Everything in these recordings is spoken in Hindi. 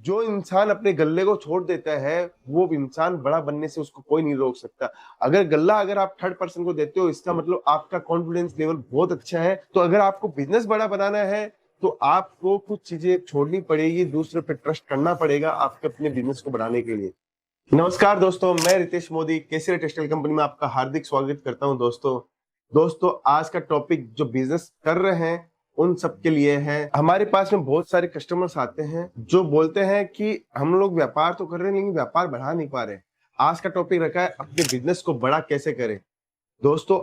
जो इंसान अपने गल्ले को छोड़ देता है, वो इंसान बड़ा बनने से उसको कोई नहीं रोक सकता। अगर आप थर्ड पर्सन को देते हो, इसका मतलब आपका कॉन्फिडेंस लेवल बहुत अच्छा है। तो अगर आपको बिजनेस बड़ा बनाना है, तो आपको कुछ चीजें छोड़नी पड़ेगी, दूसरे पे ट्रस्ट करना पड़ेगा आपके अपने बिजनेस को बढ़ाने के लिए। नमस्कार दोस्तों, मैं रितेश मोदी केसरी टेक्सटाइल कंपनी में आपका हार्दिक स्वागत करता हूं। दोस्तों आज का टॉपिक जो बिजनेस कर रहे हैं उन सब के लिए है। हमारे पास में बहुत सारे कस्टमर्स आते हैं जो बोलते हैं कि हम लोग व्यापार तो कर रहे हैं लेकिन व्यापार बढ़ा नहीं पा रहे। आज का टॉपिक रखा है अपने बिजनेस को बड़ा कैसे करें। दोस्तों,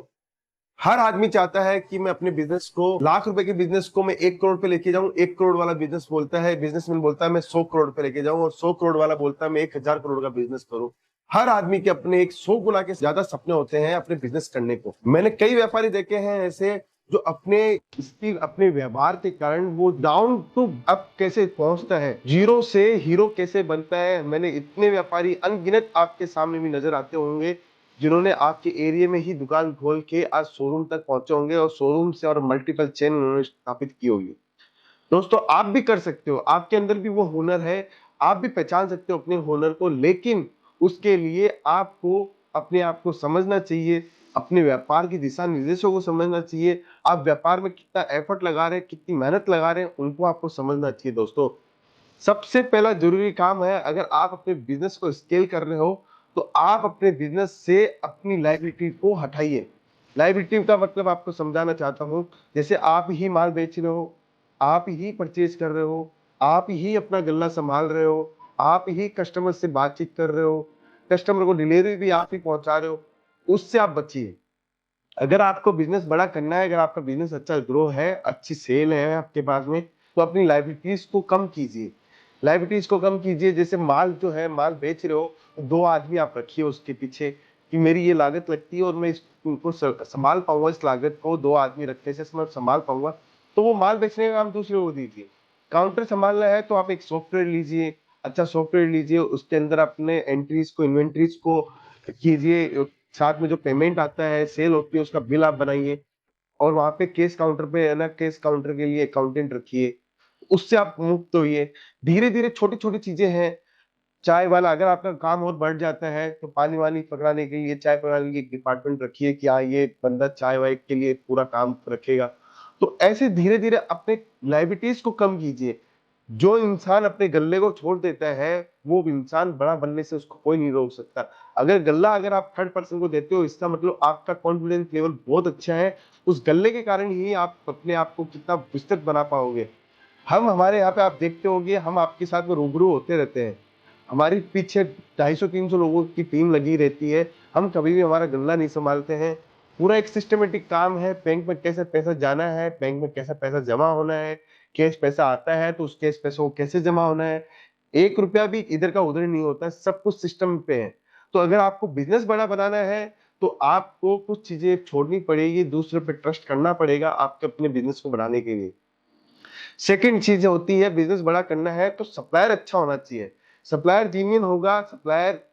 हर आदमी चाहता है कि मैं अपने बिजनेस को, लाख रुपए के बिजनेस को मैं 1 करोड़ पे लेके जाऊं। 1 करोड़ वाला बिजनेसमैन बोलता है मैं 100 करोड़ पे लेके जाऊं, और 100 करोड़ वाला बोलता है मैं 1000 करोड़ का बिजनेस करूं। हर आदमी के अपने एक 100 गुना के ज्यादा सपने होते हैं अपने बिजनेस करने को। मैंने कई व्यापारी देखे हैं ऐसे जो अपने व्यवहार के कारण वो डाउन टू अप कैसे पहुंचता है, जीरो से हीरो कैसे बनता है। मैंने इतने व्यापारी अनगिनत आपके सामने भी नजर आते होंगे जिन्होंने आपके एरिया में ही दुकान खोल के आज शोरूम तक पहुंचे होंगे, और शोरूम से और मल्टीपल चेन उन्होंने स्थापित की होगी। दोस्तों, आप भी कर सकते हो, आपके अंदर भी वो हुनर है, आप भी पहचान सकते हो अपने हुनर को। लेकिन उसके लिए आपको अपने आप को समझना चाहिए, अपने व्यापार की दिशा निर्देशों को समझना चाहिए। आप व्यापार में कितना एफर्ट लगा रहे हैं, कितनी मेहनत लगा रहे हैं, उनको आपको समझना चाहिए। दोस्तों, सबसे पहला जरूरी काम है, अगर आप अपने बिजनेस को स्केल कर रहे हो तो आप अपने बिजनेस से अपनी लायबिलिटी को हटाइए। लायबिलिटी का मतलब आपको समझाना चाहता हूं, जैसे आप ही माल बेच रहे हो, आप ही परचेज कर रहे हो, आप ही अपना गल्ला संभाल रहे हो, आप ही कस्टमर से बातचीत कर रहे हो, कस्टमर को डिलीवरी भी आप ही पहुंचा रहे हो, उससे आप बचिए। अगर आपको बिजनेस बड़ा करना है, अगर आपका बिजनेस अच्छा ग्रो है, अच्छी सेल है आपके पास में, तो अपनी लायबिलिटीज को कम कीजिए। लायबिलिटीज को कम कीजिए, जैसे माल जो है, माल बेच रहे हो, 2 आदमी आप रखिए उसके पीछे कि मेरी ये लागत लगती है और मैं इसको संभाल पाऊंगा, इस लागत को 2 आदमी रखने से मैं संभाल पाऊंगा। तो वो माल बेचने का काम दूसरे को दीजिए। काउंटर संभालना है तो आप एक सॉफ्टवेयर लीजिए, अच्छा सॉफ्टवेयर लीजिए, उसके अंदर अपने एंट्रीज को, इन्वेंट्रीज को कीजिए, साथ में जो पेमेंट आता है, सेल होती है, उसका बिल आप बनाइए। और वहां पे केस काउंटर पे अलग केस काउंटर के लिए अकाउंटेंट रखिए, उससे आप मुक्त होइए। धीरे धीरे छोटी छोटी चीजें हैं। चाय वाला, अगर आपका काम और बढ़ जाता है तो पानी वानी पकड़ाने के लिए चाय पकड़ाने की एक डिपार्टमेंट रखिए कि हाँ, ये बंदा चाय वाय के लिए पूरा काम रखेगा। तो ऐसे धीरे धीरे अपने लाइबिलिटीज को कम कीजिए। जो इंसान अपने गल्ले को छोड़ देता है, वो इंसान बड़ा बनने से उसको कोई नहीं रोक सकता। अगर आप थर्ड पर्सन को देते हो, इसका मतलब आपका कॉन्फिडेंस लेवल बहुत अच्छा है। उस गल्ले के कारण ही आप अपने आप को कितना विस्तृत बना पाओगे। हम हमारे यहाँ पे आप देखते होंगे, हम आपके साथ में रूबरू होते रहते हैं। हमारी पीछे 250-300 लोगों की टीम लगी रहती है। हम कभी भी हमारा गल्ला नहीं संभालते हैं। पूरा एक सिस्टमेटिक काम है, बैंक में कैसे पैसा जाना है, बैंक में कैसा पैसा जमा होना है, कैश पैसा आता है तो उस कैश पैसे को कैसे जमा होना है। 1 रुपया भी इधर का उधर नहीं होता है, सब कुछ सिस्टम पे है। तो अगर आपको बिजनेस बड़ा बनाना है तो आपको कुछ चीजें छोड़नी पड़ेगी, दूसरे पे ट्रस्ट करना पड़ेगा आपके अपने बिजनेस को बढ़ाने के लिए। सेकंड चीज होती है, बिजनेस बड़ा करना है तो सप्लायर अच्छा होना चाहिए। सप्लायर जेन्युइन होगा। सप्लायर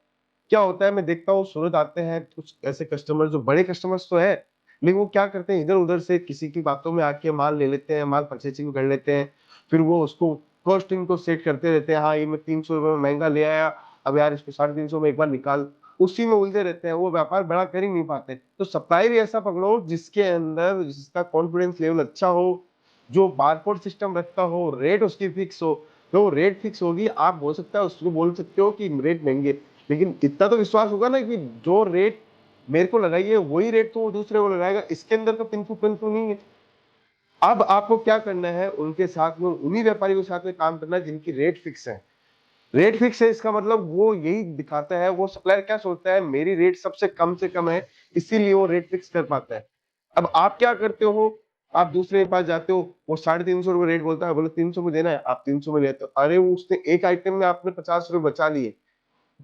क्या होता है, मैं देखता हूँ सूरत आते हैं कुछ ऐसे कस्टमर, जो बड़े कस्टमर्स तो है, लेकिन वो क्या करते हैं, इधर उधर से किसी की बातों में आके माल ले लेते हैं, माल परचेसिंग कर लेते हैं। फिर वो उसको कॉस्टिंग को सेट करते रहते हैं, हाँ ये मैं 300 रुपये में महंगा ले आया, अब यार इसको 350 में एक बार निकाल। उसी में उलझे रहते हैं, वो व्यापार बड़ा कर ही नहीं पाते। तो सप्लायर ही ऐसा पकड़ो जिसका कॉन्फिडेंस लेवल अच्छा हो, जो बारकोड सिस्टम रखता हो, रेट उसकी फिक्स हो। तो रेट फिक्स होगी, आप हो सकता है उसको बोल सकते हो कि रेट महंगे, लेकिन इतना तो विश्वास होगा ना कि जो रेट मेरे को लगाइए वही रेट तो वो दूसरे को लगाएगा। इसके अंदर तो पिंतु पिंतु नहीं है। अब आपको क्या करना है, उनके साथ में, उन्हीं व्यापारियों के साथ में काम करना है जिनकी रेट फिक्स है। रेट फिक्स है, इसका मतलब वो यही दिखाता है, वो सप्लायर क्या सोचता है, मेरी रेट सबसे कम से कम है, इसीलिए वो रेट फिक्स कर पाता है। अब आप क्या करते हो, आप दूसरे के पास जाते हो, वो 350 रुपये रेट बोलता है, बोले 300 में देना है, आप 300 में लेते हो। अरे वो उसने एक आइटम में आपने 50 रुपये बचा लिए,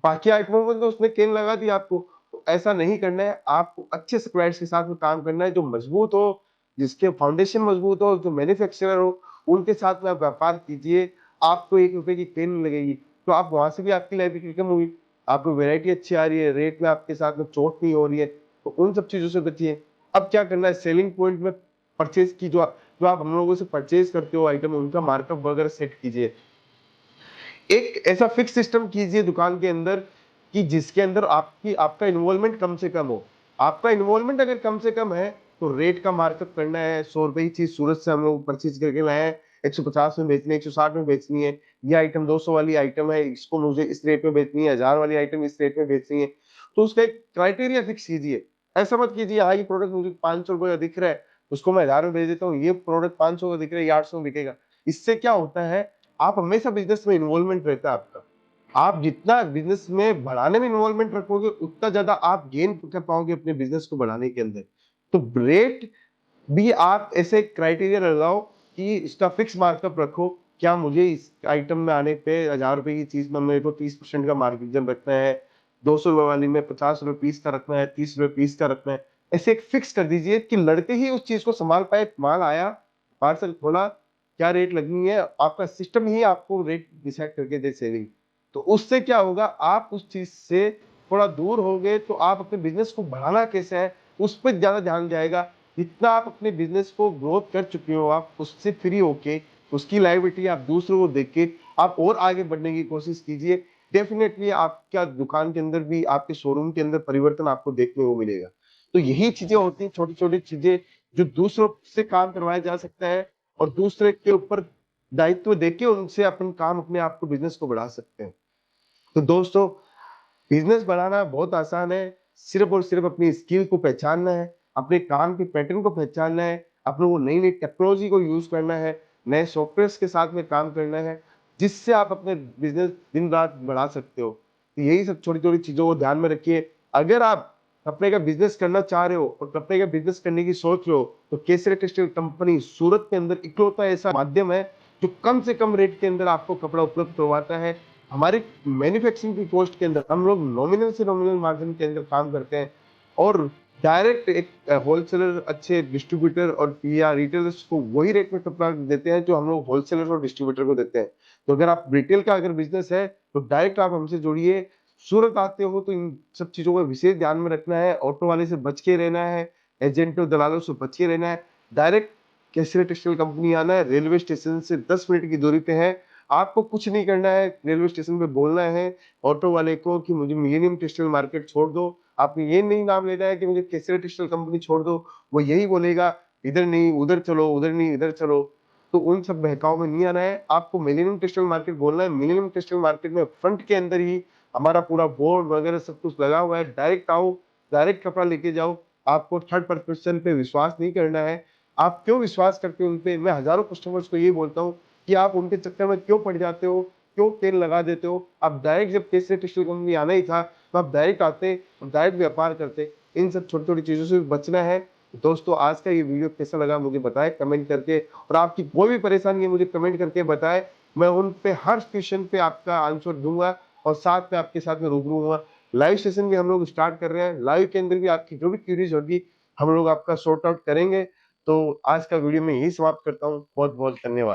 बाकी आइटमों में तो उसने केन लगा दी आपको। तो ऐसा नहीं करना है, आपको अच्छे सप्लायर्स के साथ में काम करना है, जो मजबूत हो, जिसके फाउंडेशन मजबूत हो, जो मैन्युफैक्चरर हो, उनके साथ में आप व्यापार कीजिए। आपको 1 रुपए की पेन लगेगी, तो आप वहां से भी आपकी लाइबिलिटी कम होगी, आपको वेरायटी अच्छी आ रही है, रेट में आपके साथ में चोट नहीं हो रही है, तो उन सब चीजों से बचिए। अब क्या करना है, सेलिंग पॉइंट में परचेज की, जो आप हम लोगों से परचेज करते हो आइटम, उनका मार्कअप वगैरह सेट कीजिए। एक ऐसा फिक्स सिस्टम कीजिए दुकान के अंदर कि जिसके अंदर आपका इन्वॉल्वमेंट कम से कम हो। आपका इन्वॉल्वमेंट अगर कम से कम है तो रेट का मार्कअप करना है। 100 रुपए की चीज सूरत से हम लोग परचेज करके लाए हैं, 150 में बेचनी है, 160 में बेचनी है। ये आइटम 200 वाली आइटम है, इसको मुझे इस रेट में बेचनी है, 1000 वाली आइटम इस रेट में बेचनी है। तो उसका एक क्राइटेरिया फिक्स कीजिए। ऐसा मत कीजिए हाँ ये प्रोडक्ट मुझे 500 रुपए का दिख रहा है, उसको मैं 1000 में बेच देता हूँ, ये प्रोडक्ट 500 का दिख रहा है, ये 800 में बिकेगा। इससे क्या होता है, आप हमेशा बिजनेस में इन्वॉल्वमेंट रहता है आपका। आप जितना बिजनेस में बढ़ाने में इन्वॉल्वमेंट रखोगे उतना ज्यादा आप गेन कर पाओगे अपने बिजनेस को बढ़ाने के अंदर। तो रेट भी आप ऐसे क्राइटेरिया लगाओ कि इसका फिक्स मार्कअप रखो। क्या मुझे इस आइटम में आने पे 1000 रुपए की चीज में मेरे को 30% का मार्जिन रखना है, 200 रुपए वाली में 50 रुपए पीस का रखना है, 30 रुपए पीस का रखना है। ऐसे एक फिक्स कर दीजिए कि लड़के ही उस चीज को संभाल पाए। माल आया, पार्सल खोला, क्या रेट लगनी है, आपका सिस्टम ही आपको रेट डिसाइड करके दे सेविंग। तो उससे क्या होगा, आप उस चीज से थोड़ा दूर हो गए तो आप अपने बिजनेस को बढ़ाना कैसे है उस पर ज्यादा ध्यान जाएगा। जितना आप अपने बिजनेस को ग्रोथ कर चुके हो, आप उससे फ्री होके उसकी लायबिलिटी आप दूसरों को देख के आप और आगे बढ़ने की कोशिश कीजिए। डेफिनेटली आपका दुकान के अंदर भी, आपके शोरूम के अंदर परिवर्तन आपको देखने को मिलेगा। तो यही चीजें होती हैं, छोटी छोटी चीजें जो दूसरों से काम करवाया जा सकता है और दूसरे के ऊपर दायित्व देके उनसे अपन काम अपने आप को, बिजनेस को बढ़ा सकते हैं। तो दोस्तों, बिजनेस बढ़ाना बहुत आसान है। सिर्फ और सिर्फ अपनी स्किल को पहचानना है, अपने काम के पैटर्न को पहचानना है, अपने को नई नई टेक्नोलॉजी को यूज करना है, नए सॉफ्टवेयर के साथ में काम करना है, जिससे आप अपने बिजनेस दिन रात बढ़ा सकते हो। तो यही सब छोटी छोटी चीजों को ध्यान में रखिए। अगर आप कपड़े का बिजनेस करना चाह रहे हो और कपड़े का बिजनेस करने की सोच रहे हो तो केसरी टेक्सटाइल कंपनी सूरत के अंदर इकलौता ऐसा माध्यम है जो कम से कम रेट के अंदर आपको कपड़ा उपलब्ध करवाता है। हमारी मैन्युफैक्चरिंग की कॉस्ट के अंदर हम लोग नॉमिनल से नॉमिनल मार्जिन के अंदर काम करते हैं और डायरेक्ट एक होलसेलर, अच्छे डिस्ट्रीब्यूटर और या रिटेलर्स को वही रेट में कपड़ा देते हैं जो हम लोग होलसेलर और डिस्ट्रीब्यूटर को देते हैं। तो अगर आप रिटेल का अगर बिजनेस है तो डायरेक्ट आप हमसे जुड़िए। सूरत आते हो तो इन सब चीजों का विशेष ध्यान में रखना है, ऑटो वाले से बच के रहना है, एजेंट और दलालों से बच के रहना है। डायरेक्ट केसरी टेक्सटाइल कंपनी आना है, रेलवे स्टेशन से 10 मिनट की दूरी पे है। आपको कुछ नहीं करना है, रेलवे स्टेशन पे बोलना है ऑटो वाले को कि मुझे मिलेनियम टेक्सटाइल मार्केट छोड़ दो। आपने ये नहीं नाम लेना है कि मुझे केसरी टेक्सटाइल कंपनी छोड़ दो। वो यही बोलेगा इधर नहीं उधर चलो, उधर नहीं इधर चलो। तो उन सब बहकाव में नहीं आना है, आपको मिलेनियम टेक्सटाइल मार्केट बोलना है। मिलेनियम टेक्सटाइल मार्केट में फ्रंट के अंदर ही हमारा पूरा बोर्ड वगैरह सब कुछ लगा हुआ है। डायरेक्ट आओ, डायरेक्ट कपड़ा लेके जाओ। आपको थर्ड पर्सन पे विश्वास नहीं करना है। आप क्यों विश्वास करते हो उन पे? मैं हजारों कस्टमर्स को ये बोलता हूँ कि आप उनके चक्कर में क्यों पड़ जाते हो, क्यों तेल लगा देते हो? आप डायरेक्ट, जब केसरी टेक्सटाइल कंपनी आना ही था तो आप डायरेक्ट आते और डायरेक्ट व्यापार करते। इन सब छोटी छोटी चीजों से बचना है। दोस्तों, आज का ये वीडियो कैसा लगा मुझे बताएं कमेंट करके, और आपकी कोई भी परेशानी है मुझे कमेंट करके बताएं। मैं उन पे हर क्वेश्चन पे आपका आंसर दूंगा और साथ में आपके साथ में रूबरू होऊंगा। लाइव सेशन भी हम लोग स्टार्ट कर रहे हैं, लाइव के अंदर भी आपकी जो भी क्यूरीज होगी हम लोग आपका सॉर्ट आउट करेंगे। तो आज का वीडियो मैं यही समाप्त करता हूँ। बहुत बहुत धन्यवाद।